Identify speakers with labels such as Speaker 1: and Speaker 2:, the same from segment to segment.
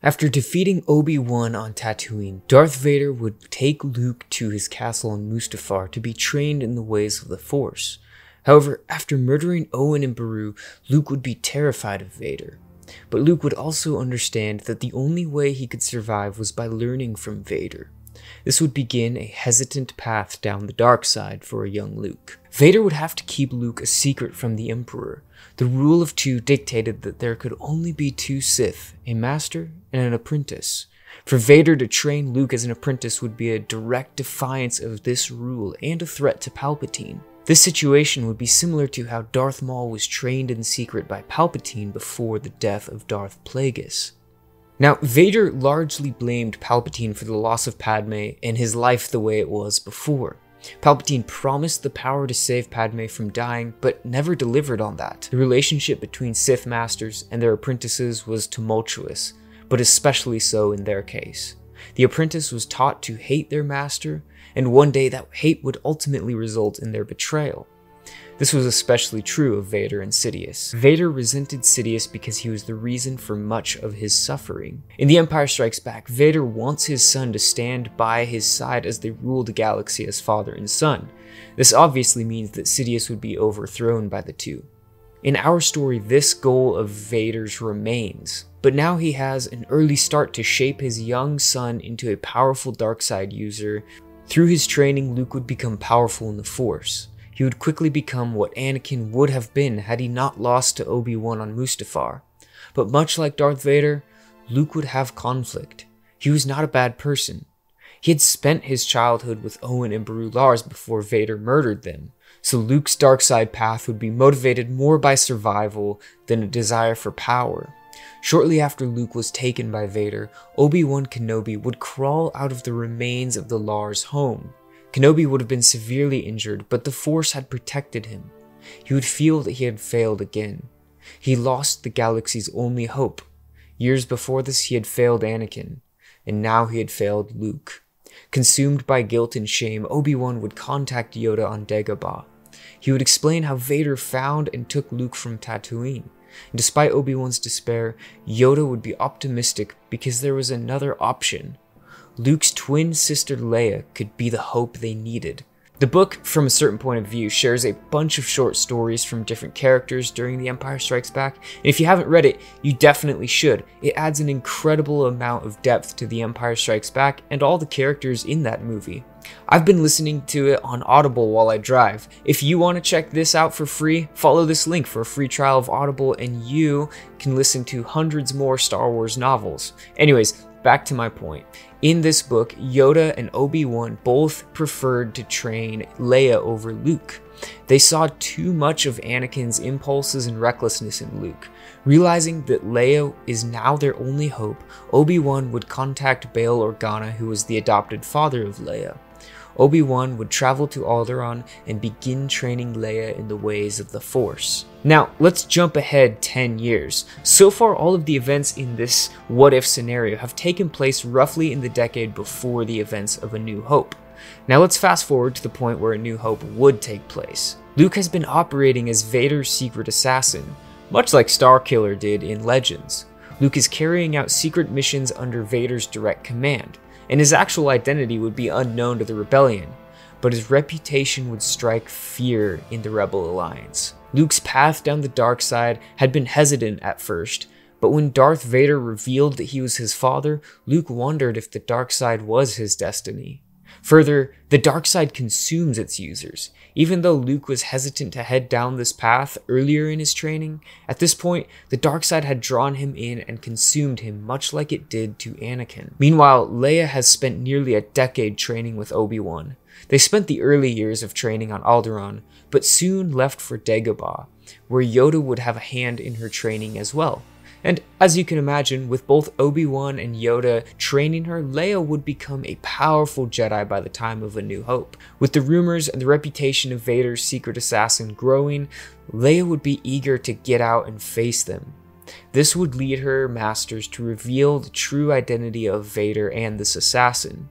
Speaker 1: After defeating Obi-Wan on Tatooine, Darth Vader would take Luke to his castle on Mustafar to be trained in the ways of the Force. However, after murdering Owen and Beru, Luke would be terrified of Vader. But Luke would also understand that the only way he could survive was by learning from Vader. This would begin a hesitant path down the dark side for a young Luke. Vader would have to keep Luke a secret from the Emperor. The rule of two dictated that there could only be two Sith, a master and an apprentice. For Vader to train Luke as an apprentice would be a direct defiance of this rule and a threat to Palpatine. This situation would be similar to how Darth Maul was trained in secret by Palpatine before the death of Darth Plagueis. Now, Vader largely blamed Palpatine for the loss of Padme and his life the way it was before. Palpatine promised the power to save Padme from dying, but never delivered on that. The relationship between Sith Masters and their apprentices was tumultuous, but especially so in their case. The apprentice was taught to hate their master, and one day that hate would ultimately result in their betrayal. This was especially true of Vader and Sidious. Vader resented Sidious because he was the reason for much of his suffering. In The Empire Strikes Back, Vader wants his son to stand by his side as they rule the galaxy as father and son. This obviously means that Sidious would be overthrown by the two. In our story, this goal of Vader's remains, but now he has an early start to shape his young son into a powerful dark side user. Through his training, Luke would become powerful in the Force. He would quickly become what Anakin would have been had he not lost to Obi-Wan on Mustafar. But much like Darth Vader, Luke would have conflict. He was not a bad person. He had spent his childhood with Owen and Beru Lars before Vader murdered them, so Luke's dark side path would be motivated more by survival than a desire for power. Shortly after Luke was taken by Vader, Obi-Wan Kenobi would crawl out of the remains of the Lars home. Kenobi would have been severely injured, but the Force had protected him. He would feel that he had failed again. He lost the galaxy's only hope. Years before this, he had failed Anakin, and now he had failed Luke. Consumed by guilt and shame, Obi-Wan would contact Yoda on Dagobah. He would explain how Vader found and took Luke from Tatooine. And despite Obi-Wan's despair, Yoda would be optimistic because there was another option. Luke's twin sister Leia could be the hope they needed. The book, from a certain point of view, shares a bunch of short stories from different characters during The Empire Strikes Back, and if you haven't read it, you definitely should. It adds an incredible amount of depth to The Empire Strikes Back and all the characters in that movie. I've been listening to it on Audible while I drive. If you want to check this out for free, follow this link for a free trial of Audible and you can listen to hundreds more Star Wars novels. Anyways, back to my point. In this book, Yoda and Obi-Wan both preferred to train Leia over Luke. They saw too much of Anakin's impulses and recklessness in Luke. Realizing that Leia is now their only hope, Obi-Wan would contact Bail Organa, who was the adopted father of Leia. Obi-Wan would travel to Alderaan and begin training Leia in the ways of the Force. Now, let's jump ahead 10 years. So far, all of the events in this what-if scenario have taken place roughly in the decade before the events of A New Hope. Now let's fast forward to the point where A New Hope would take place. Luke has been operating as Vader's secret assassin, much like Starkiller did in Legends. Luke is carrying out secret missions under Vader's direct command, and his actual identity would be unknown to the Rebellion, but his reputation would strike fear in the Rebel Alliance. Luke's path down the dark side had been hesitant at first, but when Darth Vader revealed that he was his father, Luke wondered if the dark side was his destiny. Further, the dark side consumes its users. Even though Luke was hesitant to head down this path earlier in his training, at this point, the dark side had drawn him in and consumed him much like it did to Anakin. Meanwhile, Leia has spent nearly a decade training with Obi-Wan. They spent the early years of training on Alderaan, but soon left for Dagobah, where Yoda would have a hand in her training as well. And as you can imagine, with both Obi-Wan and Yoda training her, Leia would become a powerful Jedi by the time of A New Hope. With the rumors and the reputation of Vader's secret assassin growing, Leia would be eager to get out and face them. This would lead her masters to reveal the true identity of Vader and this assassin.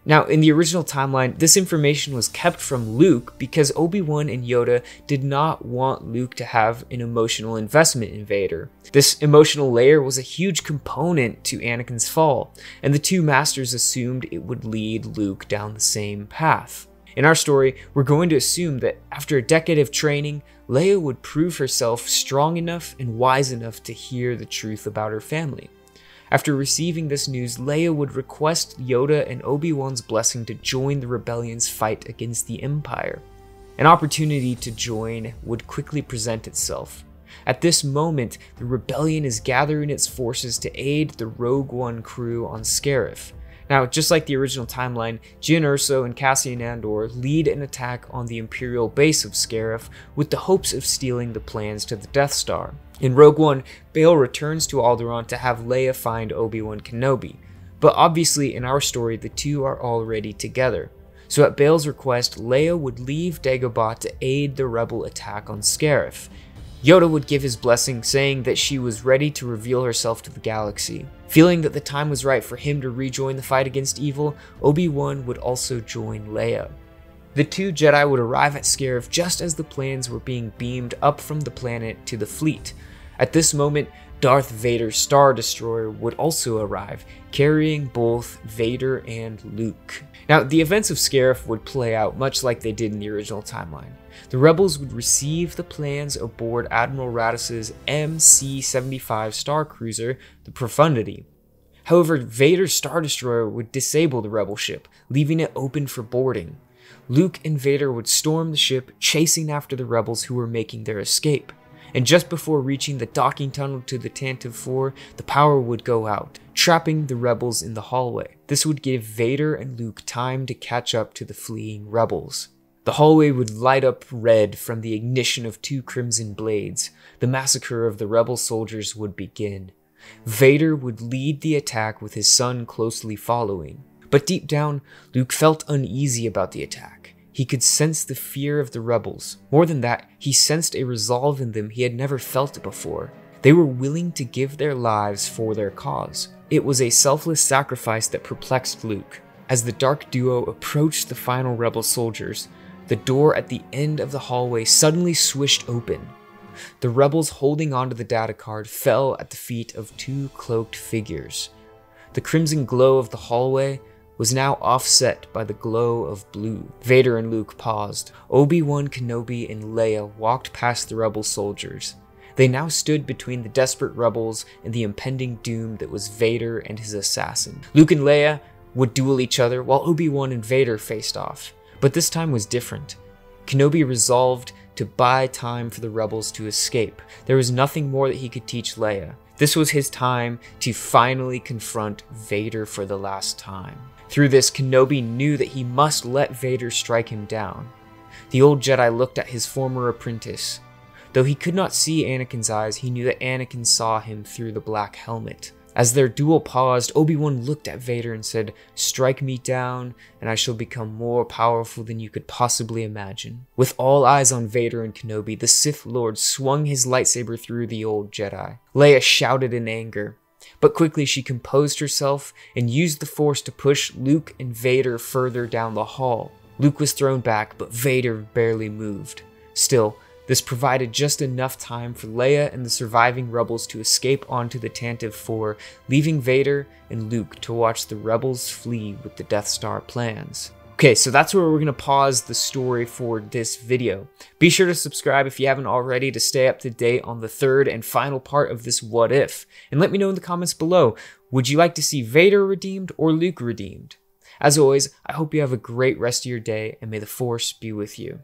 Speaker 1: Now, in the original timeline, this information was kept from Luke because Obi-Wan and Yoda did not want Luke to have an emotional investment in Vader. This emotional layer was a huge component to Anakin's fall, and the two masters assumed it would lead Luke down the same path. In our story, we're going to assume that after a decade of training, Leia would prove herself strong enough and wise enough to hear the truth about her family. After receiving this news, Leia would request Yoda and Obi-Wan's blessing to join the rebellion's fight against the Empire. An opportunity to join would quickly present itself. At this moment, the rebellion is gathering its forces to aid the Rogue One crew on Scarif. Now, just like the original timeline, Jyn Erso and Cassian Andor lead an attack on the Imperial base of Scarif with the hopes of stealing the plans to the Death Star. In Rogue One, Bail returns to Alderaan to have Leia find Obi-Wan Kenobi, but obviously in our story the two are already together. So at Bail's request, Leia would leave Dagobah to aid the rebel attack on Scarif. Yoda would give his blessing, saying that she was ready to reveal herself to the galaxy. Feeling that the time was right for him to rejoin the fight against evil, Obi-Wan would also join Leia. The two Jedi would arrive at Scarif just as the plans were being beamed up from the planet to the fleet. At this moment, Darth Vader's Star Destroyer would also arrive, carrying both Vader and Luke. Now, the events of Scarif would play out much like they did in the original timeline. The rebels would receive the plans aboard Admiral Raddus's MC-75 star cruiser, the Profundity. However, Vader's Star Destroyer would disable the rebel ship, leaving it open for boarding. Luke and Vader would storm the ship, chasing after the rebels who were making their escape. And just before reaching the docking tunnel to the Tantive 4, the power would go out, trapping the rebels in the hallway. This would give Vader and Luke time to catch up to the fleeing rebels. The hallway would light up red from the ignition of two crimson blades. The massacre of the rebel soldiers would begin. Vader would lead the attack with his son closely following. But deep down, Luke felt uneasy about the attack. He could sense the fear of the rebels. More than that, he sensed a resolve in them he had never felt before. They were willing to give their lives for their cause. It was a selfless sacrifice that perplexed Luke. As the dark duo approached the final rebel soldiers, the door at the end of the hallway suddenly swished open. The rebels holding onto the data card fell at the feet of two cloaked figures. The crimson glow of the hallway was now offset by the glow of blue. Vader and Luke paused. Obi-Wan Kenobi and Leia walked past the rebel soldiers. They now stood between the desperate rebels and the impending doom that was Vader and his assassin. Luke and Leia would duel each other while Obi-Wan and Vader faced off. But this time was different. Kenobi resolved to buy time for the rebels to escape. There was nothing more that he could teach Leia. This was his time to finally confront Vader for the last time. Through this, Kenobi knew that he must let Vader strike him down. The old Jedi looked at his former apprentice. Though he could not see Anakin's eyes, he knew that Anakin saw him through the black helmet. As their duel paused, Obi-Wan looked at Vader and said, "Strike me down, and I shall become more powerful than you could possibly imagine." With all eyes on Vader and Kenobi, the Sith Lord swung his lightsaber through the old Jedi. Leia shouted in anger, but quickly she composed herself and used the Force to push Luke and Vader further down the hall. Luke was thrown back, but Vader barely moved. Still, this provided just enough time for Leia and the surviving rebels to escape onto the Tantive 4, leaving Vader and Luke to watch the rebels flee with the Death Star plans. Okay, so that's where we're going to pause the story for this video. Be sure to subscribe if you haven't already to stay up to date on the third and final part of this what if. And let me know in the comments below, would you like to see Vader redeemed or Luke redeemed? As always, I hope you have a great rest of your day and may the Force be with you.